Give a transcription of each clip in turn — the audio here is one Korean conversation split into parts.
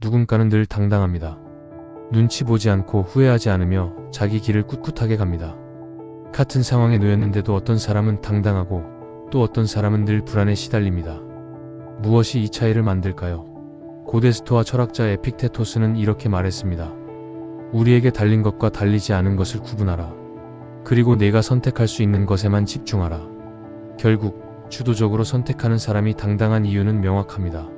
누군가는 늘 당당합니다. 눈치 보지 않고 후회하지 않으며 자기 길을 꿋꿋하게 갑니다. 같은 상황에 놓였는데도 어떤 사람은 당당하고 또 어떤 사람은 늘 불안에 시달립니다. 무엇이 이 차이를 만들까요? 고대 스토아 철학자 에픽테토스는 이렇게 말했습니다. 우리에게 달린 것과 달리지 않은 것을 구분하라. 그리고 내가 선택할 수 있는 것에만 집중하라. 결국 주도적으로 선택하는 사람이 당당한 이유는 명확합니다.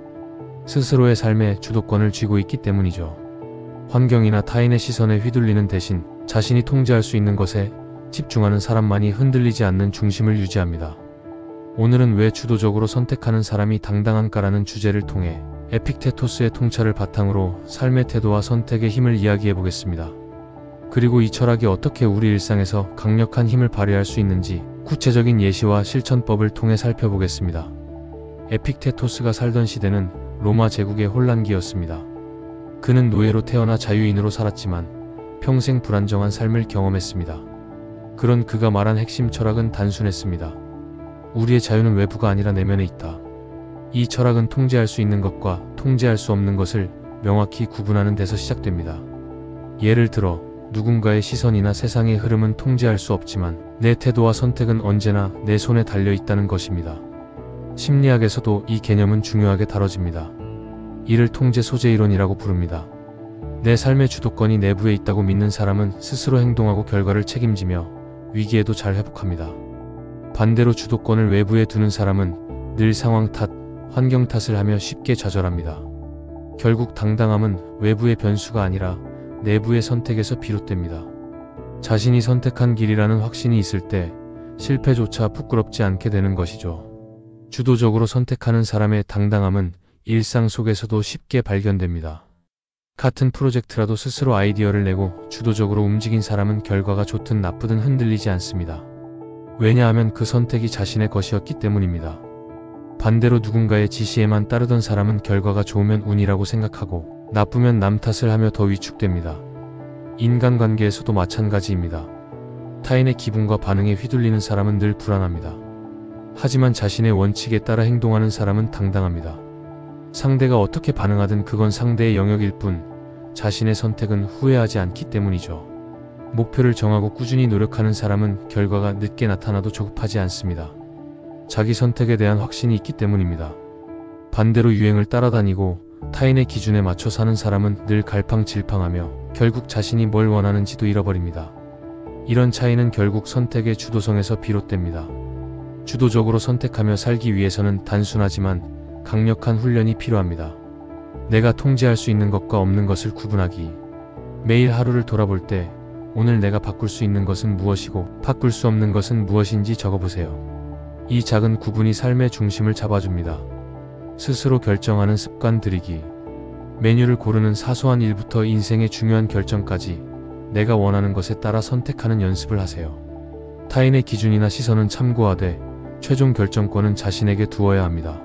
스스로의 삶의 주도권을 쥐고 있기 때문이죠. 환경이나 타인의 시선에 휘둘리는 대신 자신이 통제할 수 있는 것에 집중하는 사람만이 흔들리지 않는 중심을 유지합니다. 오늘은 왜 주도적으로 선택하는 사람이 당당한가라는 주제를 통해 에픽테토스의 통찰을 바탕으로 삶의 태도와 선택의 힘을 이야기해 보겠습니다. 그리고 이 철학이 어떻게 우리 일상에서 강력한 힘을 발휘할 수 있는지 구체적인 예시와 실천법을 통해 살펴보겠습니다. 에픽테토스가 살던 시대는 로마 제국의 혼란기였습니다. 그는 노예로 태어나 자유인으로 살았지만 평생 불안정한 삶을 경험했습니다. 그런 그가 말한 핵심 철학은 단순했습니다. 우리의 자유는 외부가 아니라 내면에 있다. 이 철학은 통제할 수 있는 것과 통제할 수 없는 것을 명확히 구분하는 데서 시작됩니다. 예를 들어 누군가의 시선이나 세상의 흐름은 통제할 수 없지만 내 태도와 선택은 언제나 내 손에 달려 있다는 것입니다. 심리학에서도 이 개념은 중요하게 다뤄집니다. 이를 통제 소재 이론이라고 부릅니다. 내 삶의 주도권이 내부에 있다고 믿는 사람은 스스로 행동하고 결과를 책임지며 위기에도 잘 회복합니다. 반대로 주도권을 외부에 두는 사람은 늘 상황 탓, 환경 탓을 하며 쉽게 좌절합니다. 결국 당당함은 외부의 변수가 아니라 내부의 선택에서 비롯됩니다. 자신이 선택한 길이라는 확신이 있을 때 실패조차 부끄럽지 않게 되는 것이죠. 주도적으로 선택하는 사람의 당당함은 일상 속에서도 쉽게 발견됩니다. 같은 프로젝트라도 스스로 아이디어를 내고 주도적으로 움직인 사람은 결과가 좋든 나쁘든 흔들리지 않습니다. 왜냐하면 그 선택이 자신의 것이었기 때문입니다. 반대로 누군가의 지시에만 따르던 사람은 결과가 좋으면 운이라고 생각하고 나쁘면 남 탓을 하며 더 위축됩니다. 인간관계에서도 마찬가지입니다. 타인의 기분과 반응에 휘둘리는 사람은 늘 불안합니다. 하지만 자신의 원칙에 따라 행동하는 사람은 당당합니다. 상대가 어떻게 반응하든 그건 상대의 영역일 뿐 자신의 선택은 후회하지 않기 때문이죠. 목표를 정하고 꾸준히 노력하는 사람은 결과가 늦게 나타나도 조급하지 않습니다. 자기 선택에 대한 확신이 있기 때문입니다. 반대로 유행을 따라다니고 타인의 기준에 맞춰 사는 사람은 늘 갈팡질팡하며 결국 자신이 뭘 원하는지도 잃어버립니다. 이런 차이는 결국 선택의 주도성에서 비롯됩니다. 주도적으로 선택하며 살기 위해서는 단순하지만 강력한 훈련이 필요합니다. 내가 통제할 수 있는 것과 없는 것을 구분하기. 매일 하루를 돌아볼 때 오늘 내가 바꿀 수 있는 것은 무엇이고 바꿀 수 없는 것은 무엇인지 적어보세요. 이 작은 구분이 삶의 중심을 잡아줍니다. 스스로 결정하는 습관 들이기. 메뉴를 고르는 사소한 일부터 인생의 중요한 결정까지 내가 원하는 것에 따라 선택하는 연습을 하세요. 타인의 기준이나 시선은 참고하되 최종 결정권은 자신에게 두어야 합니다.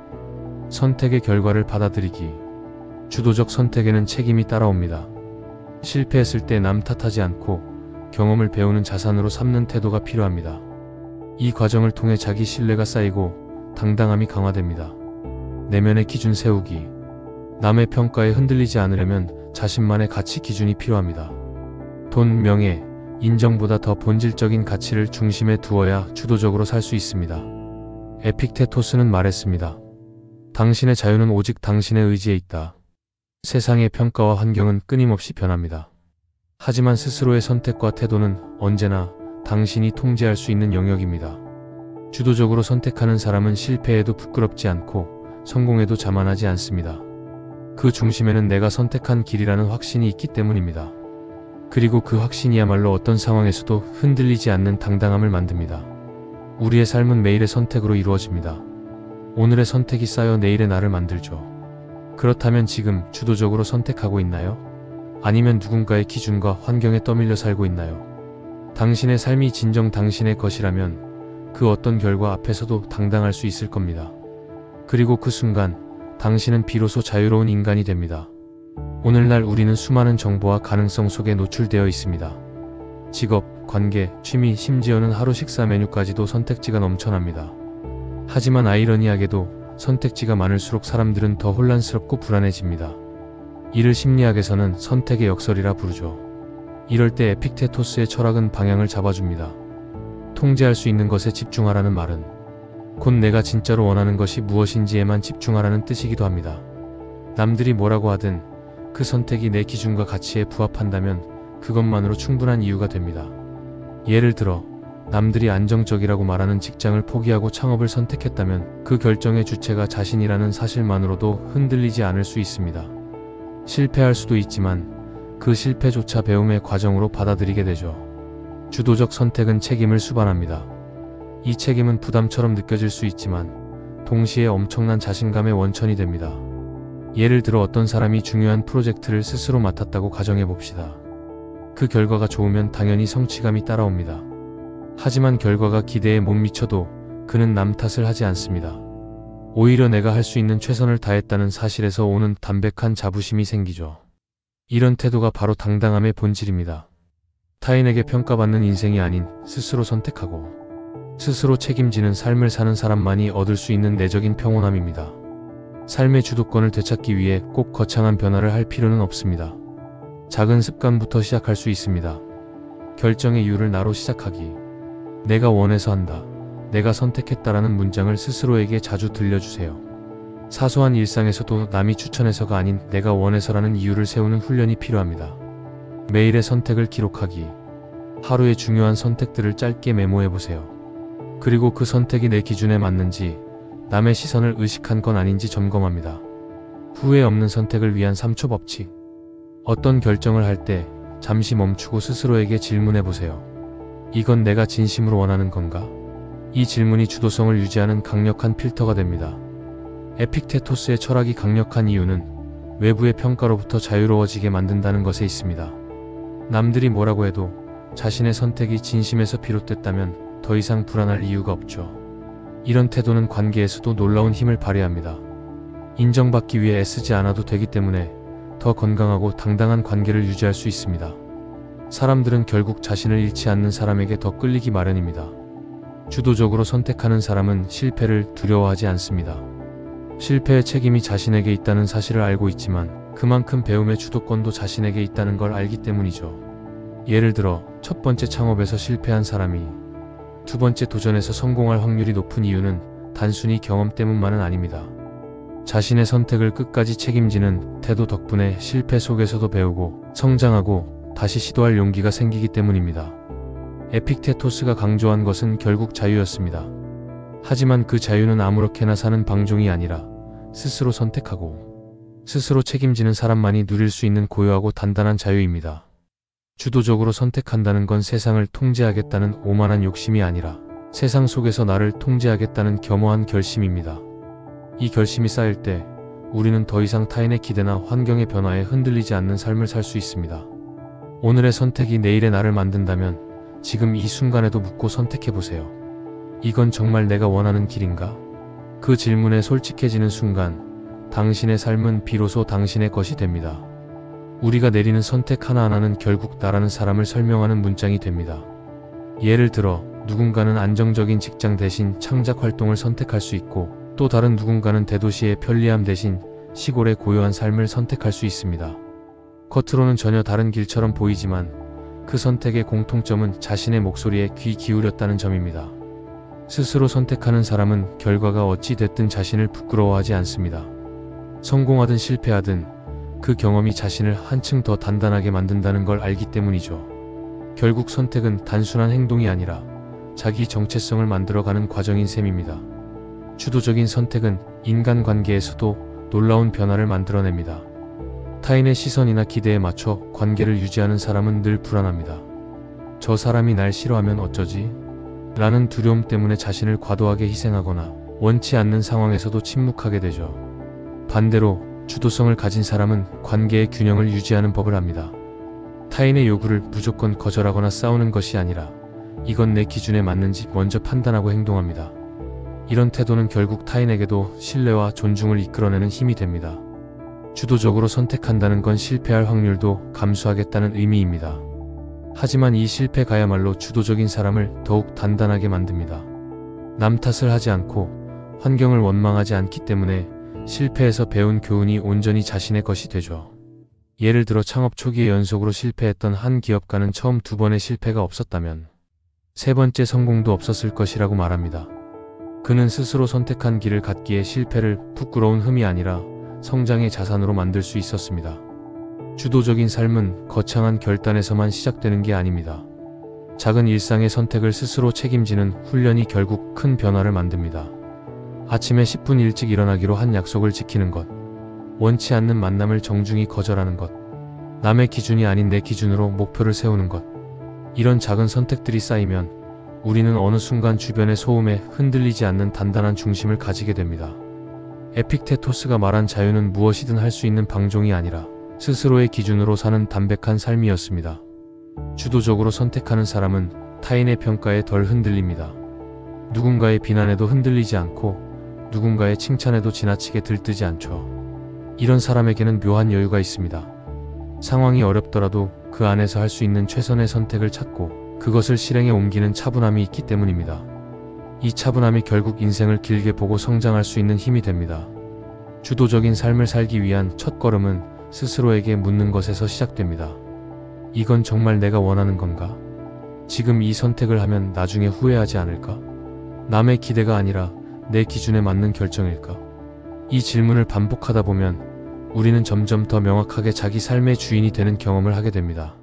선택의 결과를 받아들이기. 주도적 선택에는 책임이 따라옵니다. 실패했을 때 남 탓하지 않고 경험을 배우는 자산으로 삼는 태도가 필요합니다. 이 과정을 통해 자기 신뢰가 쌓이고 당당함이 강화됩니다. 내면의 기준 세우기. 남의 평가에 흔들리지 않으려면 자신만의 가치 기준이 필요합니다. 돈, 명예, 인정보다 더 본질적인 가치를 중심에 두어야 주도적으로 살 수 있습니다. 에픽테토스는 말했습니다. 당신의 자유는 오직 당신의 의지에 있다. 세상의 평가와 환경은 끊임없이 변합니다. 하지만 스스로의 선택과 태도는 언제나 당신이 통제할 수 있는 영역입니다. 주도적으로 선택하는 사람은 실패해도 부끄럽지 않고 성공해도 자만하지 않습니다. 그 중심에는 내가 선택한 길이라는 확신이 있기 때문입니다. 그리고 그 확신이야말로 어떤 상황에서도 흔들리지 않는 당당함을 만듭니다. 우리의 삶은 매일의 선택으로 이루어집니다. 오늘의 선택이 쌓여 내일의 나를 만들죠. 그렇다면 지금 주도적으로 선택하고 있나요? 아니면 누군가의 기준과 환경에 떠밀려 살고 있나요? 당신의 삶이 진정 당신의 것이라면 그 어떤 결과 앞에서도 당당할 수 있을 겁니다. 그리고 그 순간 당신은 비로소 자유로운 인간이 됩니다. 오늘날 우리는 수많은 정보와 가능성 속에 노출되어 있습니다. 직업, 관계, 취미, 심지어는 하루 식사 메뉴까지도 선택지가 넘쳐납니다. 하지만 아이러니하게도 선택지가 많을수록 사람들은 더 혼란스럽고 불안해집니다. 이를 심리학에서는 선택의 역설이라 부르죠. 이럴 때 에픽테토스의 철학은 방향을 잡아줍니다. 통제할 수 있는 것에 집중하라는 말은 곧 내가 진짜로 원하는 것이 무엇인지에만 집중하라는 뜻이기도 합니다. 남들이 뭐라고 하든 그 선택이 내 기준과 가치에 부합한다면 그것만으로 충분한 이유가 됩니다. 예를 들어 남들이 안정적이라고 말하는 직장을 포기하고 창업을 선택했다면 그 결정의 주체가 자신이라는 사실만으로도 흔들리지 않을 수 있습니다. 실패할 수도 있지만 그 실패조차 배움의 과정으로 받아들이게 되죠. 주도적 선택은 책임을 수반합니다. 이 책임은 부담처럼 느껴질 수 있지만 동시에 엄청난 자신감의 원천이 됩니다. 예를 들어 어떤 사람이 중요한 프로젝트를 스스로 맡았다고 가정해 봅시다. 그 결과가 좋으면 당연히 성취감이 따라옵니다. 하지만 결과가 기대에 못 미쳐도 그는 남 탓을 하지 않습니다. 오히려 내가 할 수 있는 최선을 다했다는 사실에서 오는 담백한 자부심이 생기죠. 이런 태도가 바로 당당함의 본질입니다. 타인에게 평가받는 인생이 아닌 스스로 선택하고 스스로 책임지는 삶을 사는 사람만이 얻을 수 있는 내적인 평온함입니다. 삶의 주도권을 되찾기 위해 꼭 거창한 변화를 할 필요는 없습니다. 작은 습관부터 시작할 수 있습니다. 결정의 이유를 나로 시작하기. 내가 원해서 한다. 내가 선택했다라는 문장을 스스로에게 자주 들려주세요. 사소한 일상에서도 남이 추천해서가 아닌 내가 원해서라는 이유를 세우는 훈련이 필요합니다. 매일의 선택을 기록하기. 하루의 중요한 선택들을 짧게 메모해보세요. 그리고 그 선택이 내 기준에 맞는지, 남의 시선을 의식한 건 아닌지 점검합니다. 후회 없는 선택을 위한 3초 법칙. 어떤 결정을 할 때 잠시 멈추고 스스로에게 질문해보세요. 이건 내가 진심으로 원하는 건가? 이 질문이 주도성을 유지하는 강력한 필터가 됩니다. 에픽테토스의 철학이 강력한 이유는 외부의 평가로부터 자유로워지게 만든다는 것에 있습니다. 남들이 뭐라고 해도 자신의 선택이 진심에서 비롯됐다면 더 이상 불안할 이유가 없죠. 이런 태도는 관계에서도 놀라운 힘을 발휘합니다. 인정받기 위해 애쓰지 않아도 되기 때문에 더 건강하고 당당한 관계를 유지할 수 있습니다. 사람들은 결국 자신을 잃지 않는 사람에게 더 끌리기 마련입니다. 주도적으로 선택하는 사람은 실패를 두려워하지 않습니다. 실패의 책임이 자신에게 있다는 사실을 알고 있지만 그만큼 배움의 주도권도 자신에게 있다는 걸 알기 때문이죠. 예를 들어 첫 번째 창업에서 실패한 사람이 두 번째 도전에서 성공할 확률이 높은 이유는 단순히 경험 때문만은 아닙니다. 자신의 선택을 끝까지 책임지는 태도 덕분에 실패 속에서도 배우고 성장하고 다시 시도할 용기가 생기기 때문입니다. 에픽테토스가 강조한 것은 결국 자유였습니다. 하지만 그 자유는 아무렇게나 사는 방종이 아니라 스스로 선택하고 스스로 책임지는 사람만이 누릴 수 있는 고요하고 단단한 자유입니다. 주도적으로 선택한다는 건 세상을 통제하겠다는 오만한 욕심이 아니라 세상 속에서 나를 통제하겠다는 겸허한 결심입니다. 이 결심이 쌓일 때 우리는 더 이상 타인의 기대나 환경의 변화에 흔들리지 않는 삶을 살 수 있습니다. 오늘의 선택이 내일의 나를 만든다면 지금 이 순간에도 묻고 선택해보세요. 이건 정말 내가 원하는 길인가? 그 질문에 솔직해지는 순간 당신의 삶은 비로소 당신의 것이 됩니다. 우리가 내리는 선택 하나하나는 결국 나라는 사람을 설명하는 문장이 됩니다. 예를 들어 누군가는 안정적인 직장 대신 창작 활동을 선택할 수 있고 또 다른 누군가는 대도시의 편리함 대신 시골의 고요한 삶을 선택할 수 있습니다. 겉으로는 전혀 다른 길처럼 보이지만 그 선택의 공통점은 자신의 목소리에 귀 기울였다는 점입니다. 스스로 선택하는 사람은 결과가 어찌 됐든 자신을 부끄러워하지 않습니다. 성공하든 실패하든 그 경험이 자신을 한층 더 단단하게 만든다는 걸 알기 때문이죠. 결국 선택은 단순한 행동이 아니라 자기 정체성을 만들어가는 과정인 셈입니다. 주도적인 선택은 인간관계에서도 놀라운 변화를 만들어냅니다. 타인의 시선이나 기대에 맞춰 관계를 유지하는 사람은 늘 불안합니다. 저 사람이 날 싫어하면 어쩌지? 라는 두려움 때문에 자신을 과도하게 희생하거나 원치 않는 상황에서도 침묵하게 되죠. 반대로 주도성을 가진 사람은 관계의 균형을 유지하는 법을 압니다. 타인의 요구를 무조건 거절하거나 싸우는 것이 아니라 이건 내 기준에 맞는지 먼저 판단하고 행동합니다. 이런 태도는 결국 타인에게도 신뢰와 존중을 이끌어내는 힘이 됩니다. 주도적으로 선택한다는 건 실패할 확률도 감수하겠다는 의미입니다. 하지만 이 실패가야말로 주도적인 사람을 더욱 단단하게 만듭니다. 남 탓을 하지 않고 환경을 원망하지 않기 때문에 실패에서 배운 교훈이 온전히 자신의 것이 되죠. 예를 들어 창업 초기에 연속으로 실패했던 한 기업가는 처음 2번의 실패가 없었다면 3번째 성공도 없었을 것이라고 말합니다. 그는 스스로 선택한 길을 갖기에 실패를 부끄러운 흠이 아니라 성장의 자산으로 만들 수 있었습니다. 주도적인 삶은 거창한 결단에서만 시작되는 게 아닙니다. 작은 일상의 선택을 스스로 책임지는 훈련이 결국 큰 변화를 만듭니다. 아침에 10분 일찍 일어나기로 한 약속을 지키는 것, 원치 않는 만남을 정중히 거절하는 것, 남의 기준이 아닌 내 기준으로 목표를 세우는 것. 이런 작은 선택들이 쌓이면 우리는 어느 순간 주변의 소음에 흔들리지 않는 단단한 중심을 가지게 됩니다. 에픽테토스가 말한 자유는 무엇이든 할 수 있는 방종이 아니라 스스로의 기준으로 사는 담백한 삶이었습니다. 주도적으로 선택하는 사람은 타인의 평가에 덜 흔들립니다. 누군가의 비난에도 흔들리지 않고 누군가의 칭찬에도 지나치게 들뜨지 않죠. 이런 사람에게는 묘한 여유가 있습니다. 상황이 어렵더라도 그 안에서 할 수 있는 최선의 선택을 찾고 그것을 실행에 옮기는 차분함이 있기 때문입니다. 이 차분함이 결국 인생을 길게 보고 성장할 수 있는 힘이 됩니다. 주도적인 삶을 살기 위한 첫걸음은 스스로에게 묻는 것에서 시작됩니다. 이건 정말 내가 원하는 건가? 지금 이 선택을 하면 나중에 후회하지 않을까? 남의 기대가 아니라 내 기준에 맞는 결정일까? 이 질문을 반복하다 보면 우리는 점점 더 명확하게 자기 삶의 주인이 되는 경험을 하게 됩니다.